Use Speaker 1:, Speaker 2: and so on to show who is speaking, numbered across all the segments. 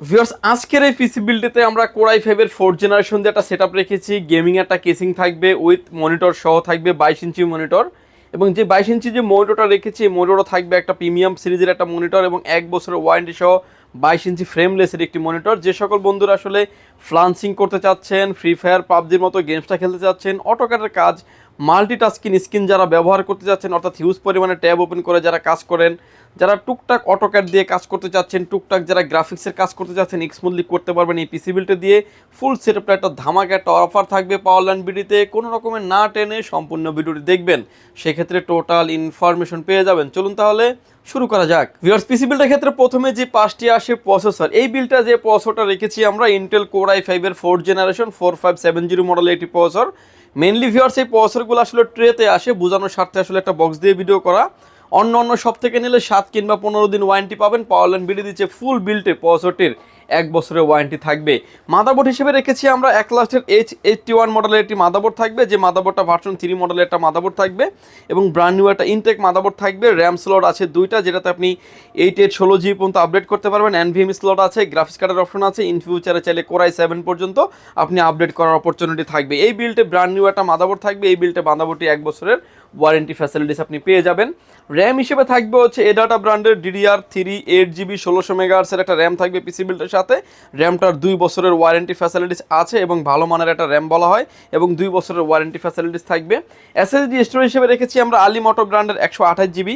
Speaker 1: Viewers আজকের এই পিসি বিল্ডেতে আমরা কোরাই 5 এর 4th জেনারেশন দিয়ে একটা সেটআপ রেখেছি। গেমিং একটা কেসিং থাকবে উইথ মনিটর সহ থাকবে 22 ইঞ্চি মনিটর, এবং যে 22 ইঞ্চি যে মনিটরটা রেখেছি এই মনিটরও থাকবে একটা প্রিমিয়াম সিরিজের একটা মনিটর এবং 1 বছরের ওয়ারেন্টি সহ 22 ইঞ্চি ফ্রেমলেসের একটি মনিটর। যে সকল বন্ধুরা আসলে ফ্লান্সিং করতে চাচ্ছেন, ফ্রি ফায়ার পাবজির মতো গেমসটা খেলতে চাচ্ছেন, অটোক্যাডের কাজ, মাল্টিটাস্কিং স্ক্রিন যারা ব্যবহার করতে চাচ্ছেন, অর্থাৎ হিউজ পরিমাণে ট্যাব ওপেন করে যারা কাজ করেন, যারা টুকটাক অটোক্যাড দিয়ে কাজ করতে চাচ্ছেন, টুকটাক যারা গ্রাফিক্সের কাজ করতে চাচ্ছেন স্মুথলি করতে পারবেন এই পিসি বিল্ডে দিয়ে। ফুল সেটআপটা একটা ধামাকা একটা অফার থাকবে পাওয়ারল্যান্ড বিডিতে। কোনো রকমের না টেনে সম্পূর্ণ ভিডিওটি দেখবেন, সেক্ষেত্রে টোটাল ইনফরমেশন পেয়ে যাবেন। চলুন তাহলে শুরু করা যাক। ভিউয়ার্স পিসি বিল্ডের ক্ষেত্রে প্রথমে যে পাঁচটি আসে প্রসেসর, এই বিল্ডটা যে প্রসেসরটা রেখেছি আমরা ইন্টেল কোর i5 এর 4th জেনারেশন 4570 মডেলের একটি প্রসেসর। মেনলি ভিউয়ার্স এই প্রসেসরগুলো আসলে ট্রেতে আসে, বোঝানোর স্বার্থে আসলে একটা বক্স দিয়ে ভিডিও করা। অন্য সব থেকে নিলে 7 কিংবা 15 দিন ওয়ারেন্টি পাবেন। পাওয়ারল্যান্ড বিডি দিচ্ছে ফুল বিল্টে প্রসেসরটির 1 বছরের ওয়ারেন্টি থাকবে। মাদারবোর্ড হিসেবে রেখেছি আমরা Atlas-এর H81 মডেলের একটি মাদারবোর্ড থাকবে, যে মাদারবোর্ডটা ভার্সন 3 মডেলের একটা মাদারবোর্ড থাকবে এবং ব্র্যান্ড নিউ একটা ইনটেক মাদারবোর্ড থাকবে। র্যাম স্লট আছে 2টা, যেটাতে আপনি 8 16 GB পর্যন্ত আপডেট করতে পারবেন। NVMe স্লট আছে, গ্রাফিক্স কার্ডের অপশন আছে। ইন ফিউচারে চাইলে Core i7 পর্যন্ত আপনি আপডেট করার অপরচুনিটি থাকবে। এই বিল্টে ব্র্যান্ড নিউ একটা মাদারবোর্ড থাকবে। এই বিল্টে মাদারবোর্ডটি 1 বছরের ওয়ারেন্টি ফ্যাসিলিটিস আপনি পেয়ে যাবেন। র্যাম হিসেবে থাকবে হচ্ছে এডাটা ব্র্যান্ডের DDR3 8GB 1600 মেগাহার্টসের একটা র্যাম থাকবে পিসি বিল্ডের সাথে। র্যামটার 2 বছরের ওয়ারেন্টি ফ্যাসিলিটিস আছে এবং ভালো মানের একটা র্যাম বলা হয়, এবং 2 বছরের ওয়ারেন্টি ফ্যাসিলিটিস থাকবে। এসএসডি স্টোরেজ হিসেবে রেখেছি আমরা আলিমোটো ব্র্যান্ডের 128GB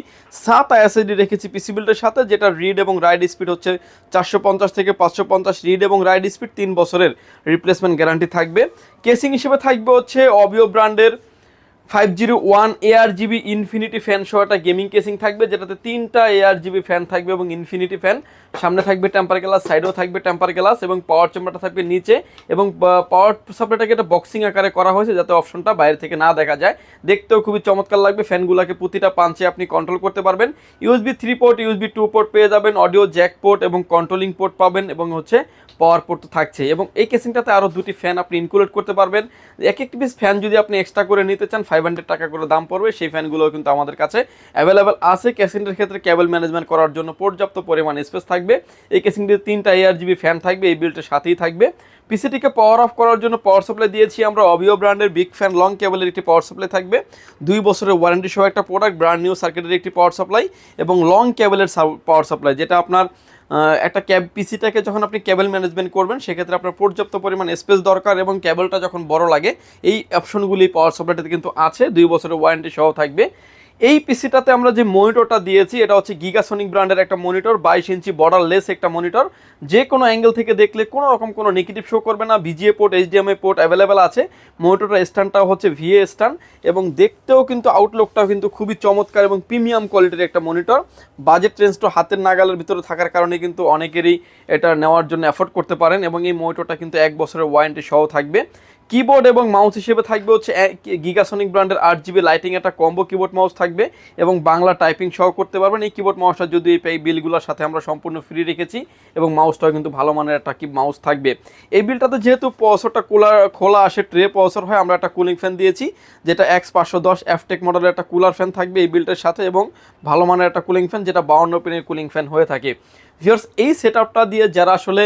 Speaker 1: 7 এসএসডি রেখেছি পিসি বিল্ডের সাথে, যেটা রিড এবং রাইড স্পিড হচ্ছে 450 থেকে 550 রিড এবং রাইড স্পিড 3 বছরের রিপ্লেসমেন্ট গ্যারান্টি থাকবে। কেসিং হিসেবে থাকবে হচ্ছে অবিও ব্র্যান্ডের 501 ARGB ইনফিনিটি ফ্যান সহ একটা গেমিং কেসিং থাকবে, যেটাতে 3টা ARGB ফ্যান থাকবে এবং ইনফিনিটি ফ্যান। সামনে থাকবে টেম্পার গ্লাস, সাইডেও থাকবে টেম্পার গ্লাস, এবং পাওয়ার চেম্বারটা থাকবে নিচে, এবং পাওয়ার সাপ্লাইটাকে একটা বক্সিং আকারে করা হয়েছে যাতে অপশনটা বাইরে থেকে না দেখা যায়। দেখতেও খুবই চমৎকার লাগবে। ফ্যানগুলোকে প্রতিটা পাঞ্চে আপনি কন্ট্রোল করতে পারবেন। USB 3 পোর্ট, USB 2 পোর্ট পেয়ে যাবেন, অডিও জ্যাক পোর্ট এবং কন্ট্রোলিং পোর্ট পাবেন, এবং হচ্ছে পাওয়ার পোর্ট তো থাকছে। এবং এই কেসিংটাতে আরও 2টি ফ্যান আপনি ইনক্লুড করতে পারবেন। এক একটি পিস ফ্যান যদি আপনি এক্সট্রা করে নিতে চান 500 টাকা করে দাম পড়বে। সেই ফ্যানগুলো কিন্তু আমাদের কাছে অ্যাভেলেবেল আছে। কেসিংটার ক্ষেত্রে কেবল ম্যানেজমেন্ট করার জন্য পর্যাপ্ত পরিমাণ স্পেস থাকবে। এই কেসিংটিতে 3টা ARGB ফ্যান থাকবে, এই বিল্টের সাথেই থাকবে। পিসিটিকে পাওয়ার অফ করার জন্য পাওয়ার সাপ্লাই দিয়েছি আমরা অবিও ব্র্যান্ডের বিগ ফ্যান লং কেবলের একটি পাওয়ার সাপ্লাই থাকবে। 2 বছরের ওয়ারেন্টি সহ একটা প্রোডাক্ট, ব্র্যান্ড নিউ সার্কিটের একটি পাওয়ার সাপ্লাই এবং লং কেবলের পাওয়ার সাপ্লাই, যেটা আপনার একটা পিসিটাকে যখন আপনি কেবল ম্যানেজমেন্ট করবেন সেক্ষেত্রে আপনার পর্যাপ্ত পরিমাণ স্পেস দরকার, এবং কেবলটা যখন বড় লাগে এই অপশনগুলি পাওয়ার সাপ্লাইটাতে কিন্তু আছে। 2 বছরের ওয়ারেন্টি সহ থাকবে। এই পিসিটাতে আমরা যে মনিটরটা দিয়েছি এটা হচ্ছে গিগাসনিক ব্র্যান্ডের একটা মনিটর, 22 ইঞ্চি বর্ডারলেস একটা মনিটর। যে কোনো অ্যাঙ্গেল থেকে দেখলে কোনো রকম কোনো নেগেটিভ শো করবে না। VGA port, HDMI port available আছে। মনিটরটার স্ট্যান্ডটাও হচ্ছে VA স্ট্যান্ড, এবং দেখতেও কিন্তু আউটলুকটাও কিন্তু খুবই চমৎকার এবং প্রিমিয়াম কোয়ালিটির একটা মনিটর। বাজেট রেঞ্জটা হাতের নাগালের ভিতরে থাকার কারণে কিন্তু অনেকেরই এটা নেওয়ার জন্য অ্যাফোর্ড করতে পারেন, এবং এই মনিটরটা কিন্তু 1 বছরের ওয়ারেন্টি সহ থাকবে। কিবোর্ড এবং মাউস হিসেবে থাকবে হচ্ছে গিগাসনিক ব্র্যান্ডের 8GB লাইটিং একটা কম্বো কিবোর্ড মাউস থাকবে, এবং বাংলা টাইপিং সহ করতে পারবেন। এই কিবোর্ড মাউসটা যদি এই বিলগুলোর সাথে আমরা সম্পূর্ণ ফ্রি রেখেছি, এবং মাউসটাও কিন্তু ভালো মানের একটা মাউস থাকবে। এই বিলটাতে যেহেতু প্রসেসরটা খোলা আসে, ট্রে প্রসেসর হয়, আমরা একটা কুলিং ফ্যান দিয়েছি, যেটা X510 F-Tech মডেলের একটা কুলার ফ্যান থাকবে এই বিল্টের সাথে, এবং ভালো মানের একটা কুলিং ফ্যান, যেটা 52 পিনের কুলিং ফ্যান হয়ে থাকে। ভিউয়ার্স এই সেটআপটা দিয়ে যারা আসলে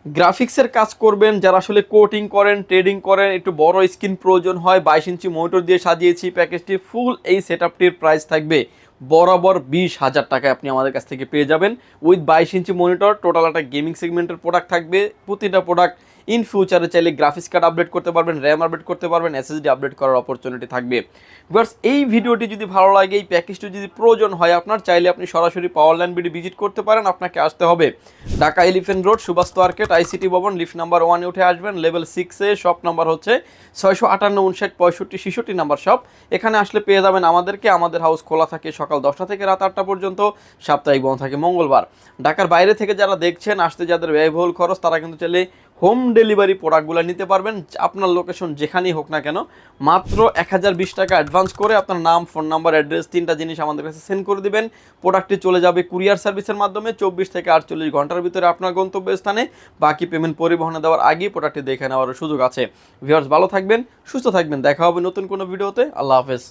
Speaker 1: গ্রাফিক্সের কাজ করবেন, যারা আসলে কোটিং করেন, ট্রেডিং করেন, একটু বড় স্ক্রিন প্রয়োজন হয়, 22 ইঞ্চি মনিটর দিয়ে সাজিয়েছি প্যাকেজটি। ফুল এই সেটআপটির প্রাইস থাকবে বরাবর 20,000 টাকায় আপনি আমাদের কাছ থেকে পেয়ে যাবেন উইথ 22 ইঞ্চি মনিটর। টোটাল একটা গেমিং সেগমেন্টের প্রোডাক্ট থাকবে। প্রতিটা প্রোডাক্ট ইন ফিউচারে চাইলে গ্রাফিক্স কার্ড আপডেট করতে পারবেন, র্যাম আপডেট করতে পারবেন, SSD আপডেট করার অপরচুনিটি থাকবে। ভিউয়ার্স এই ভিডিওটি যদি ভালো লাগে, এই প্যাকেজটি যদি প্রয়োজন হয় আপনার, চাইলে আপনি সরাসরি পাওয়ারল্যান্ড বিডি ভিজিট করতে পারেন। আপনাকে আসতে হবে Dhaka elephant road, Subhash market, ICT ভবন, লিফট নাম্বার 1 উঠে আসবেন। লেভেল 6-এ শপ নাম্বার হচ্ছে 658 59 65 66 নাম্বার শপ। এখানে আসলে পেয়ে যাবেন আমাদেরকে। আমাদের হাউস খোলা থাকে সকাল 10টা থেকে রাত 8টা পর্যন্ত, সাপ্তাহিক বন্ধ থাকে মঙ্গলবার। ঢাকার বাইরে থেকে যারা দেখছেন, আসতে যাদের ব্যয়বহুল খরচ, তারা কিন্তু চাইলে হোম ডেলিভারি প্রোডাক্টগুলো নিতে পারবেন। আপনার লোকেশন যেখানেই হোক না কেন, মাত্র 1020 টাকা অ্যাডভান্স করে আপনার নাম, ফোন নাম্বার, অ্যাড্রেস, 3টা জিনিস আমাদের কাছে সেন্ড করে দিবেন। প্রোডাক্টটি চলে যাবে কুরিয়ার সার্ভিসের মাধ্যমে 24 থেকে 48 ঘন্টার ভিতরে আপনার গন্তব্যস্থানে। বাকি পেমেন্ট পরিবহনে দেওয়ার আগেই প্রোডাক্টটি দেখে নেওয়ার সুযোগ আছে। ভিউয়ার্স ভালো থাকবেন, সুস্থ থাকবেন, দেখা হবে নতুন কোনো ভিডিওতে। আল্লাহ হাফেজ।